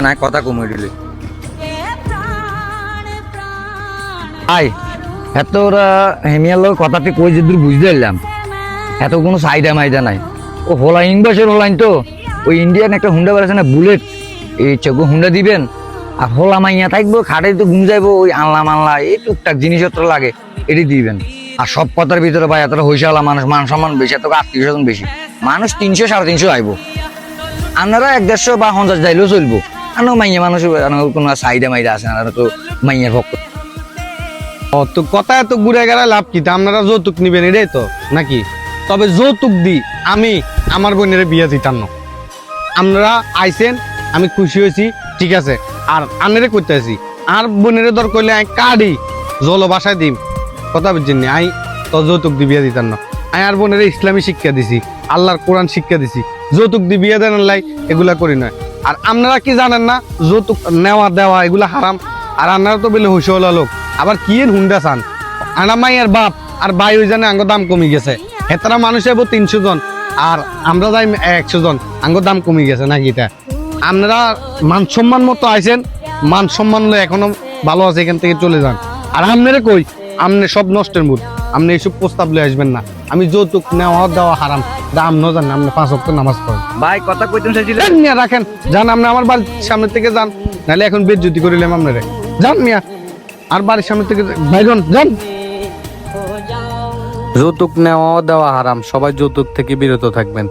না কথা কমে দিলে আই এত ওরা হেমিয়ার লোক কথাটি কই যে দূর বুঝতে পারলাম এত কোনো সাইডা মাইডা নাই ও হোলা ইংবাসের হোলাইন তো ওই ইন্ডিয়ান একটা হুন্ডা বেড়াচ্ছে না বুলেট এই চোখ হুন্ডা দিবেন আর হোলা মাইয়া থাকবো খাটে তো ঘুম যাইবো ওই আনলা মানলা এই টুকটাক জিনিসপত্র লাগে এটি দিবেন আর সব কথার ভিতরে ভাই এতটা হইসালা মানুষ মান সম্মান বেশি এত আত্মীয় স্বজন বেশি মানুষ 300 350 আইবো আপনারা 150 বা 50 যাইলেও চলবো আনো মাইয়া মানুষ কোনো সাইডা মাইডা আছে না তো মাইয়ার ভক্ত ও তো কথা এত ঘুরে গেলে লাভ কি তা আপনারা যৌতুক নিবেন এটাই তো নাকি তবে যৌতুক দি আমি আমার বোনের বিয়ে দিতাম না আপনারা আইছেন আমি খুশি হয়েছি ঠিক আছে আর আনেরে করতে আছি আর বোনের দর করলে আমি কার্ডই জল বাসায় দিম কথা বুঝছেন আই তো যৌতুক দি বিয়ে দিতাম না আমি আর বোনের ইসলামী শিক্ষা দিছি আল্লাহর কোরআন শিক্ষা দিছি যৌতুক দি বিয়ে দেন লাই এগুলা করি না আর আপনারা কি জানেন না যৌতুক নেওয়া দেওয়া এগুলা হারাম আর আপনারা তো বলে হুশওয়ালা লোক আবার কি হুন্ডা চান আনা মাইয়ার বাপ আর ভাই ওই জানে আঙ্গ দাম কমে গেছে হেতারা মানুষ এবো 300 জন আর আমরা যাই 100 জন আঙ্গ দাম কমে গেছে নাকি এটা আপনারা মান সম্মান মতো আইছেন মান সম্মান লয় এখনো ভালো আছে এখান থেকে চলে যান আর আপনারা কই আপনি সব নষ্টের মুড আপনি এইসব প্রস্তাব লয়ে আসবেন না আমি যৌতুক নেওয়া দেওয়া হারাম দাম ন জান আপনি 5 ওয়াক্ত নামাজ পড়েন ভাই কথা কইতেন চাইছিলেন মিয়া রাখেন যান আপনি আমার বাড়ির সামনে থেকে যান নাহলে এখন বেজ্জতি করিলাম আপনারে যান মিয়া আর বাড়ির সামনে থেকে বাইরন যান যৌতুক নেওয়া দেওয়া হারাম সবাই যৌতুক থেকে বিরত থাকবেন